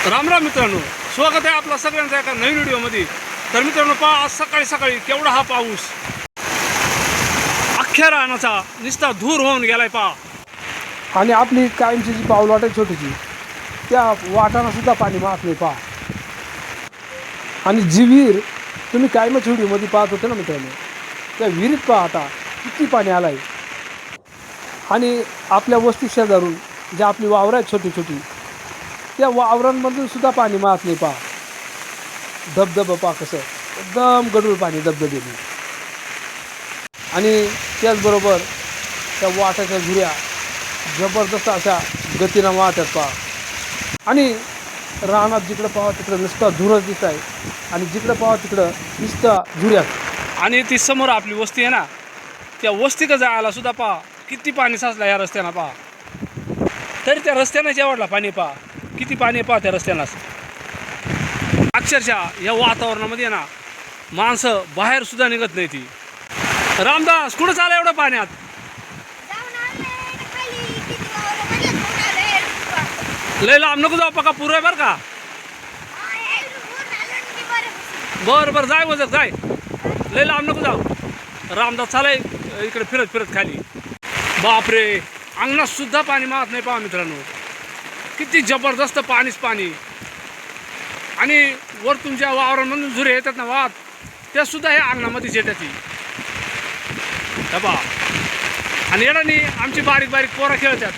राम राम मित्रांनो, स्वागत आहे आपला सगळ्यांचा एका नवीन व्हिडिओमध्ये. तर मित्रांनो पहा, आज सकाळी सकाळी केवढा हा पाऊस अख्ख्या रानाचा नुसता धूर होऊन गेलाय पहा. आणि आपली कायमची जी पाऊलवाट आहे छोटीची, त्या वाटांना सुद्धा पाणी मारत नाही पहा. आणि जी विहीर तुम्ही कायमच व्हिडिओमध्ये पाहत होते ना मित्रांनो, त्या विहिरीत पहा आता किती पाणी आलं आहे. आणि आपल्या वस्ती शेजारून जे आपली वावरं आहेत छोटी छोटी, त्या वावरांमधून सुद्धा पाणी मारत नाही पहा. धबधबं पहा कसं एकदम गडूळ पाणी धबधबेने. आणि त्याचबरोबर त्या वाटाच्या झुऱ्या जबरदस्त अशा गतीनं वाहतात पहा. आणि रानात जिकडं पाहा तिकडं नुसता धुरच दिसत आहे, आणि जिकडं पाहा तिकडं नुसता झुऱ्यात. आणि ती समोर आपली वस्ती आहे ना, त्या वस्तीकडे जायला सुद्धा पहा किती पाणी साचलं या रस्त्यानं पहा. तरी त्या रस्त्यानं जेवढला पाणी पहा, किती पाणी पहा त्या रस्त्यानंच. अक्षरशः या वातावरणामध्ये ना माणसं बाहेर सुद्धा निघत नाही. ती रामदास कुठं चाललं एवढं पाण्यात? लय लांब नको जाऊ, पका पूर आहे बरं का. बरं बरं जाय वजर जाय, लय लांब नको जाऊ. रामदास चालाय इकडे फिरत फिरत खाली. बापरे, अंगणात सुद्धा पाणी मारत नाही पहा मित्रांनो. किती जबरदस्त पाणीच पाणी. आणि वरतून ज्या वावरांमधून झुरे येतात ना वाहत, त्या सुद्धा ह्या अंगणामध्येच येतात ती पहा. आणि येणारी आमची बारीक बारीक पोरं खेळतात.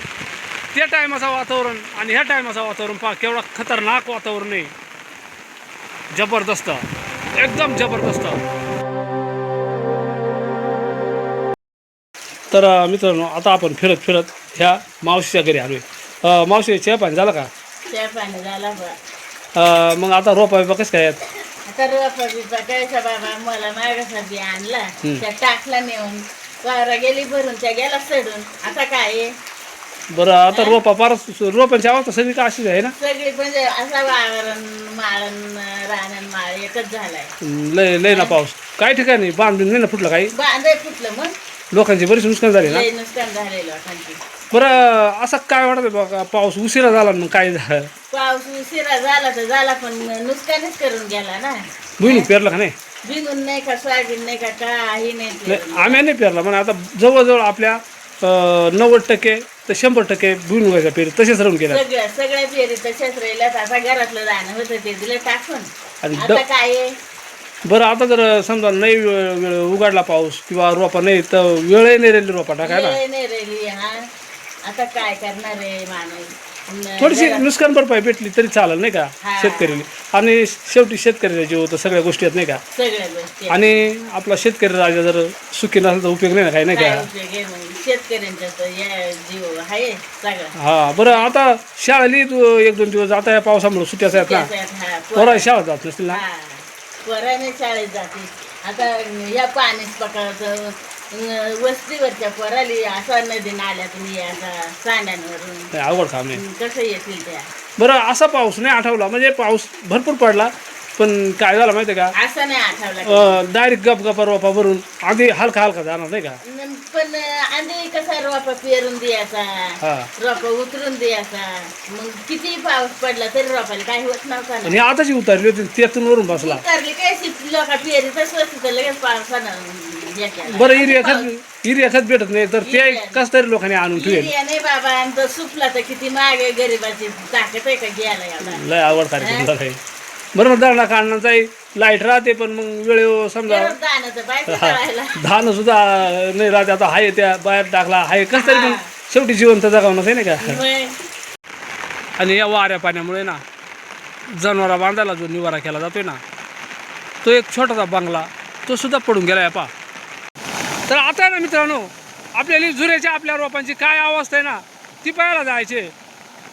त्या टायमाचं वातावरण आणि ह्या टायमाचं वातावरण पहा केवढा खतरनाक वातावरण आहे. जबरदस्त, एकदम जबरदस्त. तर मित्रांनो आता आपण फिरत फिरत ह्या मावशीच्या घरी आलोय. मावशी चहा पाणी झालं का? चहा पाणी झाला बा. मग आता रोपा बिपा कसं काय आहेत? आता रोपा बिपा कायचा बाबा मला मागासाठी आणला, त्या टाकला नेऊन वावरा गेली भरून, त्या गेला सडून. आता काय आहे? बरं आता रोपा फारच रोपांची अवस्था सगळी का अशीच आहे ना? सगळी म्हणजे असा वावरण माळण रानन माळ एकच झालाय. लय लय ना पाऊस. काही ठिकाणी बांधून नाही ना फुटलं काही. बांधाय फुटलं मग लोकांची बरीच नुकसान झाली ना. लय नुकसान झालेलं लोकांची. बरं असं काय वाटत बघा, पाऊस उशिरा झाला मग काय झालं? पाऊस उशिरा झाला तर झाला, पण नुकसानच करून गेला ना. भुईमुग पेरलं का नाही? भिंगून नाही का, सोयाबीन नाही का, काही नाही पेरलं. आम्ही नाही पेरला म्हणा. आता जवळजवळ आपल्या 90% ते 100% भुईमुगाच्या पेरी तसेच राहून गेल्या. सगळ्या पेरी तशाच राहिल्यात. आता घरातलं राहणं होतं ते दिलं टाकून. आणि आता काय आहे? बरं आता जर समजा नाही वेळ उघडला पाऊस किंवा रोपा नाही तर वेळही नाही राहिली रोपा टाकायला. वेळ नाही राहिली. हा आता काय करणार आहे माणूस? थोडीशी नुकसान भरपाई भेटली तरी चालेल नाही का शेतकऱ्याला. आणि शेवटी शेतकऱ्याचा जीव तर सगळ्या गोष्टी आहेत नाही का. सगळ्या गोष्टी आणि आपला शेतकरी राजा जर सुखी नसेल तर उपयोग नाही ना काही नाही काय का. उपयोग आहे मग? शेतकऱ्यांचा तर या जीव आहे सगळा. हा बरं आता शाळेली तू 1-2 दिवस आता या पावसामुळे सुट्याच आहेत ना. हा, पोरा शाळा जात नसतील ना. हा, पोराने शाळेत जाते. आता या पाणीच पकडतं वस्तीवरच्या पोराली असा नदी नाल्यातून याचा सांड्यांवरून नाही, अवघड काम नाही. कसं येतील त्या? बरं असा पाऊस नाही आठवला, म्हणजे पाऊस भरपूर पडला पण काय झालं माहिती आहे असं नाही आठवला. का, डायरेक्ट गपगपा रोपा भरून आधी हलका हलका जाणार नाही का. पण आधी कसा रोपा पेरून द्यायचा, हा रोपा उतरून द्यायचा. मग किती पाऊस पडला तरी रोपाला काही होत नव्हता ना. आणि आताची उतरली होती त्यातून वरून बसला. उतरली काय लोक पेरीतच होती तर लगेच पावसानं हे केलं. बरं हिरी खत भेटत नाही तर ते कस तरी लोकांनी आणून ठेवेल. युरिया नाही बाबा, आणि तो सुपला तर किती महाग आहे. गरीबाची ताकद आहे का घ्यायला एवढा? लय आवड कार्यक्रम झालाय. बरं दळणा काढण्याचाही लाईट राहते पण मग वेळेवर समजा परत दाण्याचं बायको करायला. धान सुद्धा नाही राहते. आता हाय त्या बाहेर टाकला हाय कस तरी पण शेवटी जिवंत जगावणंच आहे नाही का. मग आणि या वाऱ्या पाण्यामुळे ना जनावरा बांधायला जो निवारा केला जातोय ना, तो एक छोटासा बंगला तो सुद्धा पडून गेला आहे पा. तर आता ना मित्रांनो आपल्याला झुऱ्याच्या आपल्या रोपांची काय अवस्था आहे ना ती पाहायला जायचे.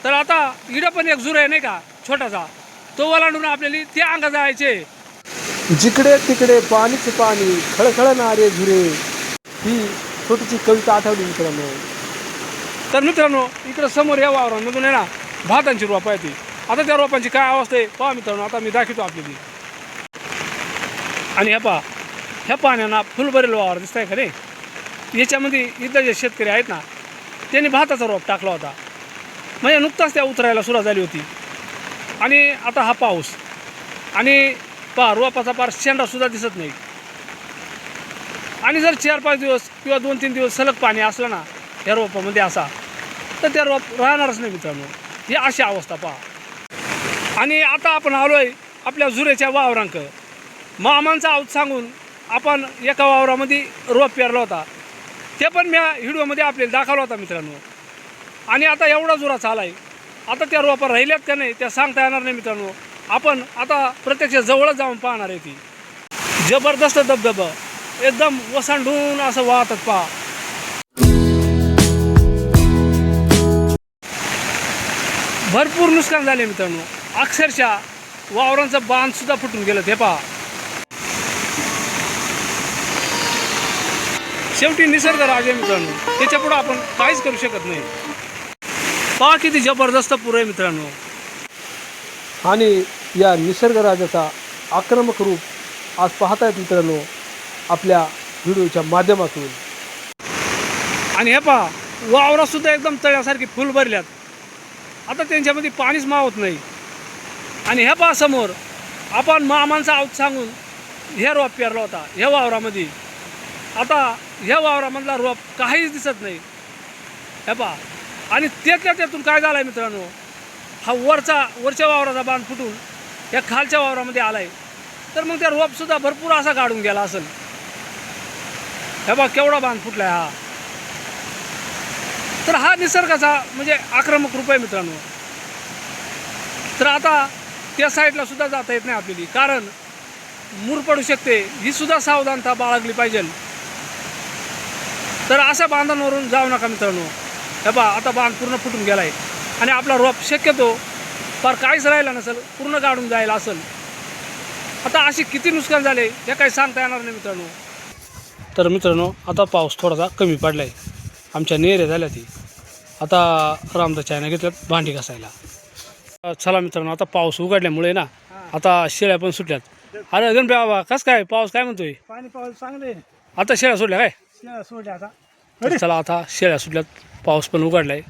तर आता इकडं पण एक झुरा आहे नाही का छोटासा, तो ओलांडून आपल्याला ते अंगा जायचे. जिकडे तिकडे पाणीच पाणी, खळखळणारे झुरे, ही छोटीशी कविता आठवली मित्रांनो. तर मित्रांनो इकडं समोर या वावरांमधून आहे ना भातांची रोपं आहे ती. आता त्या रोपांची काय अवस्था आहे पहा मित्रांनो, आता मी दाखवतो आपल्याला. आणि ह्या पाण्याना फुल भरेल वावर दिसत आहे का नाही. याच्यामध्ये इथं जे शेतकरी आहेत ना त्यांनी भाताचा रोप टाकला होता. म्हणजे नुकताच त्या उतरायला सुरुवात झाली होती. आणि आता हा पाऊस आणि पहा रोपाचा पार शेंडासुद्धा दिसत नाही. आणि जर 4-5 दिवस किंवा 2-3 दिवस सलग पाणी असलं ना या रोपामध्ये असा तर त्या रोप राहणारच नाही मित्रांनो. ही अशी अवस्था पहा. आणि आता आपण आलो आहे आपल्या जुऱ्याच्या वावरांक. मामांचा आऊत सांगून आपण एका वावरामध्ये रोप पेरला होता. ते पण मी व्हिडिओमध्ये आपल्याला दाखवला होता मित्रांनो. आणि आता एवढा जुरा चाला आहे. आता त्या रोपा राहिल्यात का नाही त्या सांगता येणार नाही मित्रांनो. आपण आता प्रत्यक्ष जवळच जाऊन पाहणार आहे. ती जबरदस्त धबधबा एकदम वसांडून असं वाहतात पहा. भरपूर नुकसान झाले मित्रांनो. अक्षरशः वावरांचं बांधसुद्धा फुटून गेलं. ते पहा. शेवटी निसर्ग राजा मित्रांनो. त्याच्यापुढं आपण काहीच करू शकत नाही. पहा किती जबरदस्त पूर आहे मित्रांनो. आणि या निसर्गराजाचा आक्रमक रूप आज पाहतायत मित्रांनो आपल्या व्हिडिओच्या माध्यमातून. आणि हे पहा वावरासुद्धा एकदम तळ्यासारखी फुल भरल्यात. आता त्यांच्यामध्ये पाणीच मावत नाही. आणि हे पहा समोर आपण मामांचा आऊत सांगून हे रोप पेरला होता ह्या वावरामध्ये. आता ह्या वावरामधला रोप काहीच दिसत नाही. हे पहा. आणि त्यातून काय झालं आहे मित्रांनो. हा वरच्या वावराचा बांध फुटून या खालच्या वावरामध्ये आला आहे. तर मग त्या रोपसुद्धा भरपूर असा गाडून गेला असेल. हे बघा केवढा बांध फुटला आहे हा. तर हा निसर्गाचा म्हणजे आक्रमक रूप आहे मित्रांनो. तर आता त्या साईडला सुद्धा जाता येत नाही आपल्याला. कारण मूर पडू शकते. ही सुद्धा सावधानता बाळगली पाहिजे. तर अशा बांधांवरून जाऊ नका मित्रांनो. हे बघा आता बांध पूर्ण फुटून गेला आहे. आणि आपला रोप शक्यतो फार काहीच राहिला नसेल पूर्ण गाडून जायला असेल. आता अशी किती नुकसान झाले हे काही सांगता येणार नाही मित्रांनो. तर मित्रांनो आता पाऊस थोडासा कमी पडला आहे. आमच्या नेऱ्या झाल्या ती. आता रामदासच्या घेतल्यात भांडी घासायला. चला मित्रांनो आता पाऊस उघडल्यामुळे ना आता शेळ्या पण सुटल्यात. अरे गणपती बाबा कसं काय पाऊस काय म्हणतोय. पाऊस चांगले आता शेळ्या सुटल्या काय. सोडले आता. तर चला आता शेळ्या सुटल्यात. पाऊस पण उघडलाय.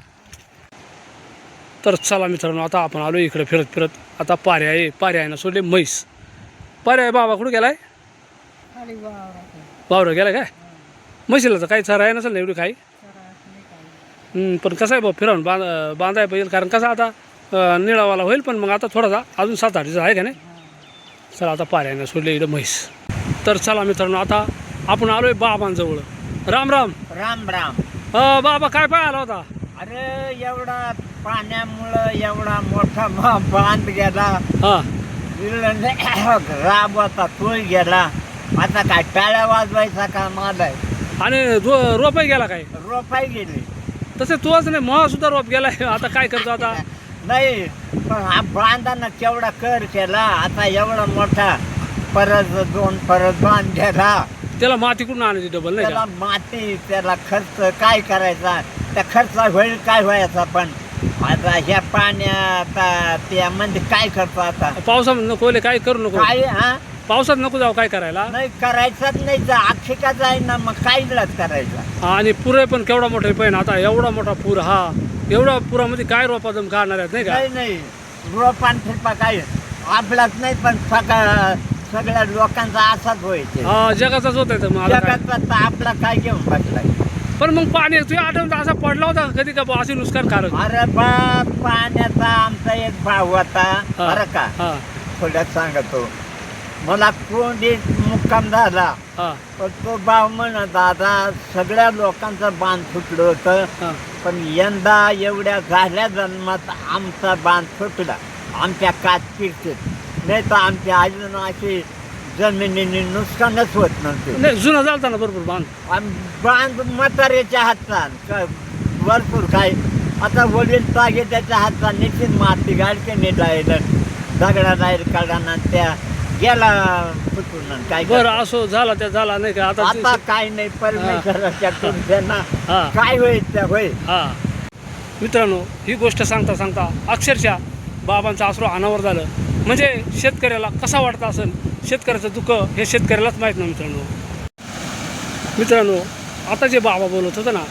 तर चला मित्रांनो आता आपण आलो इकडे फिरत फिरत. आता पाऱ्या आहे ना सोडले म्हैस. पाऱ्या आहे बाबा कुठं गेलाय. वावरं गेलाय काय. म्हशीला तर काही चारा आहे नसेल ना एवढी काही. पण कसं आहे बा फिरवून बांधाय पाहिजे. कारण कसं आता निळावाला होईल. पण मग आता थोडासा अजून 7-8 दिवस आहे का नाही. चला आता पाऱ्यानं सोडले इकडं म्हैस. तर चला मित्रांनो आता आपण आलोय बाबांजवळ. राम राम. राम राम. बाबा काय पाय आला होता. अरे एवढा पाण्यामुळं एवढा मोठा बांध गेला. हां राब होता तोही गेला. आता काय टाळ्या वाजवायचा काम आलाय. आणि रोपही गेला काय. रोपाई गेली. तसे तोच नाही महा सुद्धा रोप गेलाय. आता काय करतो आता. नाही पण हा बांधानं केवढा कर केला. आता एवढा मोठा परत 2 परत बांध गेला. त्याला माती कुठून आणायची डबल नाही त्याला का. माती त्याला खर्च काय करायचा. त्या खर्च होईल काय व्हायचा. पण आता ह्या पाण्यात त्यामध्ये काय करतो आता. पावसात नको काय करू नको. काय हा पावसात नको जाऊ काय करायला. नाही करायचंच नाही. अख्खी का जाईना मग काय इलाज करायचा. आणि पुरे पण केवढा मोठा पण आता एवढा मोठा पूर. हा एवढा पुरामध्ये काय रोपा जम काढणार आहेत नाही का. नाही नाही रोपान फिरपा काय आपलाच नाही पण सगळ्या लोकांचा असाच व्हायचे. हा जगाचाच होत आहे. मग आता काय. जगाचा तर आपला काय घेऊन बसलाय. पण मग पाणी तुझ्या आठवण असा पडला होता कधी का असे नुकसान कारक. अरे बाप पाण्याचा आमचा एक भाऊ होता बरं का. हा थोड्यात सांगतो. मला कोणी मुक्काम झाला. हा पण तो भाऊ म्हणत दादा सगळ्या लोकांचं बांध फुटलं होतं. हा पण यंदा एवढ्या झाल्या जन्मात आमचा बांध फुटला. आमच्या काच पिरतेत नाही तर आमच्या अजून अशी जमिनीने नुकसानच होत नव्हते. नाही जुना चालता ना भरपूर बांध. बांध म्हाताऱ्याच्या हातचा भरपूर काय. आता वडील तागे त्याच्या हातचा निश्चित माती गाडके जायलं दगडा जाईल काढाना त्या गेला फुटून काय. बरं असो झाला त्या झाला नाही का. आता काय नाही परमेश्वराच्या कृपेनं हा काय होईल त्या होईल. हा मित्रांनो ही गोष्ट सांगता सांगता अक्षरशः बाबांचं आसरू अनावर झालं. म्हणजे शेतकऱ्याला कसा वाटतं असेल. शेतकऱ्याचं दुःख हे शेतकऱ्यालाच माहीत नाही मित्रांनो. आता जे बाबा बोलत होतं ना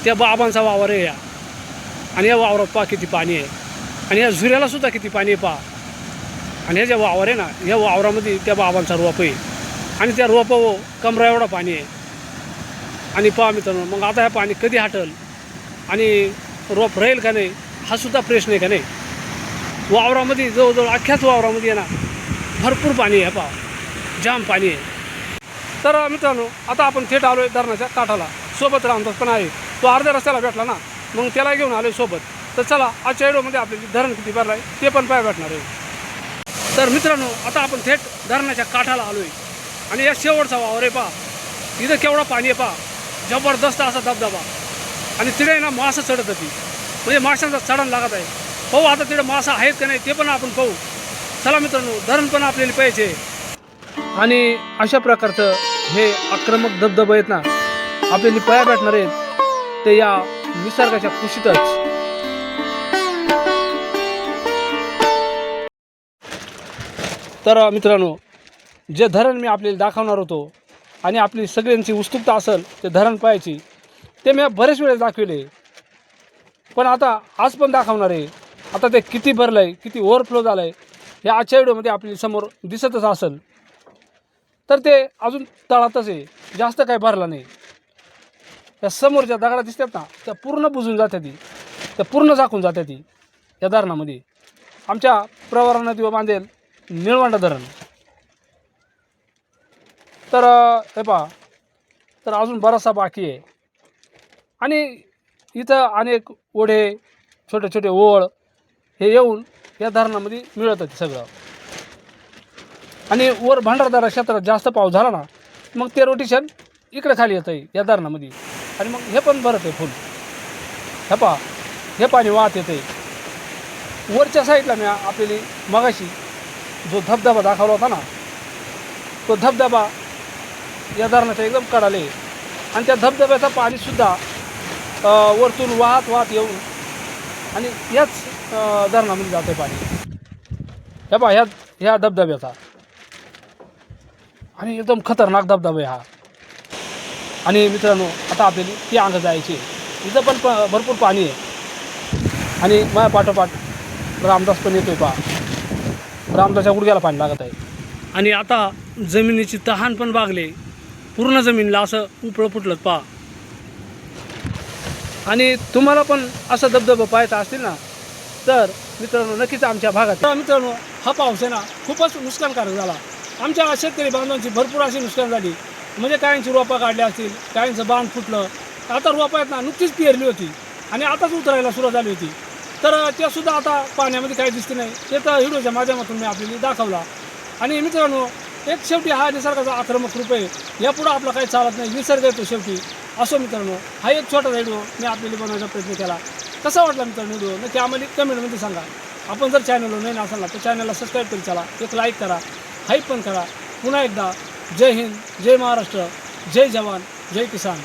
त्या बाबांचा वावर आहे या. आणि या वावरात पहा किती पाणी आहे. आणि या झुऱ्याला सुद्धा किती पाणी आहे पहा. आणि हे जे वावर आहे ना, या वावरामध्ये त्या बाबांचा रोप आहे आणि त्या रोपावर कमरा एवढा पाणी आहे. आणि पहा मित्रांनो, मग आता हे पाणी कधी हटल आणि रोप राहील का नाही, हा सुद्धा प्रश्न आहे का नाही. वावरामध्ये जवळजवळ अख्ख्याच वावरामध्ये आहे ना भरपूर पाणी आहे. पहा, जाम पाणी आहे. तर मित्रांनो, आता आपण थेट आलो आहे धरणाच्या काठाला. सोबत रामदास पण आहे, तो अर्ध्या रस्त्याला भेटला ना, मग त्याला घेऊन आलो सोबत. तर चला, आजच्या व्हिडिओमध्ये आपल्याला धरण किती भरलं आहे ते पण पाय भेटणार आहे. तर मित्रांनो, आता आपण थेट धरणाच्या काठाला आलो आहे आणि या शेवटचा वावर आहे. पहा, इथं केवढा पाणी आहे. पहा, जबरदस्त असा धबधबा. आणि तिथे ना मासं चढत होती, म्हणजे माशांचा चढण लागत आहे. पाहू आता तिथे मासा आहेत का नाही ते पण आपण पाहू. चला मित्रांनो, धरण पण आपल्याला पाहिजे. आणि अशा प्रकारचं हे आक्रमक धबधबे आहेत ना, आपल्याला पाया भेटणार आहेत ते या निसर्गाच्या कुशीतच. तर मित्रांनो, जे धरण मी आपल्याला दाखवणार होतो आणि आपली सगळ्यांची उत्सुकता असेल ते धरण पाहायची, ते मी बरेच वेळेस दाखवले, पण आता आज पण दाखवणार आहे. आता ते किती भरलं आहे, किती ओव्हरफ्लो झालं आहे, हे आजच्या व्हिडिओमध्ये आपल्या समोर दिसतच असेल. तर ते अजून तळातच आहे, जास्त काही भरलं नाही. त्या समोरच्या दगडा दिसतात ना, त्या पूर्ण बुजून जातात, त्या पूर्ण झाकून जातात या धरणामध्ये. आमच्या प्रवरा नदीवर बांधेल निळवंडा धरण. तर हे पहा, तर अजून बराचसा बाकी आहे. आणि इथं अनेक ओढे, छोटे छोटे ओळ हे येऊन या धरणामध्ये मिळत होते सगळं. आणि वर भंडारदरा क्षेत्रात जास्त पाऊस झाला ना, मग ते रोटेशन इकडे खाली येतं आहे या धरणामध्ये. आणि मग हे पण भरत आहे फुल. हे पहा, हे पाणी वाहत येतं आहे. वरच्या साईडला मी आपल्याला मगाशी जो धबधबा दाखवला होता ना, तो धबधबा या धरणाच्या एकदम कडाले आहे. आणि त्या धबधब्याचं पाणीसुद्धा वरतून वाहत वाहत येऊन आणि याच धरणामध्ये जातं आहे पाणी. हे पहा, ह्या धबधब्याचा. आणि एकदम खतरनाक धबधबा आहे हा. आणि मित्रांनो, आता आपल्याला ती अंग जायची आहे. इथं पण भरपूर पाणी आहे. आणि माझ्या पाठोपाठ रामदास पण येतोय. पहा, रामदासच्या गुडघ्याला पाणी लागत आहे. आणि आता जमिनीची तहान पण भागले, पूर्ण जमिनीला असं उपळं फुटलं. पहा, आणि तुम्हाला पण असं धबधबा पाहायचा असतील ना, तर मित्रांनो नक्कीच आमच्या भागात. तर मित्रांनो, हा पाऊस आहे ना खूपच नुकसानकारक झाला. आमच्या शेतकरी बांधवांची भरपूर अशी नुकसान झाली. म्हणजे काहींची रोपं काढली असतील, काहींचं बांध फुटलं. आता रोपं आहेत ना, नुकतीच पेरली होती आणि आताच उतरायला सुरुवात झाली होती. तर ते सुद्धा आता पाण्यामध्ये काही दिसते नाही. ते तर व्हिडिओच्या माध्यमातून मी आपल्याला दाखवला. आणि मित्रांनो, एक शेवटी हा निसर्गाचा आक्रमक रूप आहे. यापुढं आपलं काही चालत नाही, निसर्ग येतो शेवटी. असो मित्रांनो, हा एक छोटा व्हिडिओ मी आपल्याला बनवायचा प्रयत्न केला. कसा वाटला मित्रांनो व्हिडिओ नक्की आम्हाला कमेंटमध्ये सांगा. आपण जर चॅनलवर नाही असाल ना, तर चॅनलला सबस्क्राईब करून चला, एक लाईक करा, हाईप पण करा. पुन्हा एकदा जय हिंद, जय महाराष्ट्र, जय जवान, जय किसान.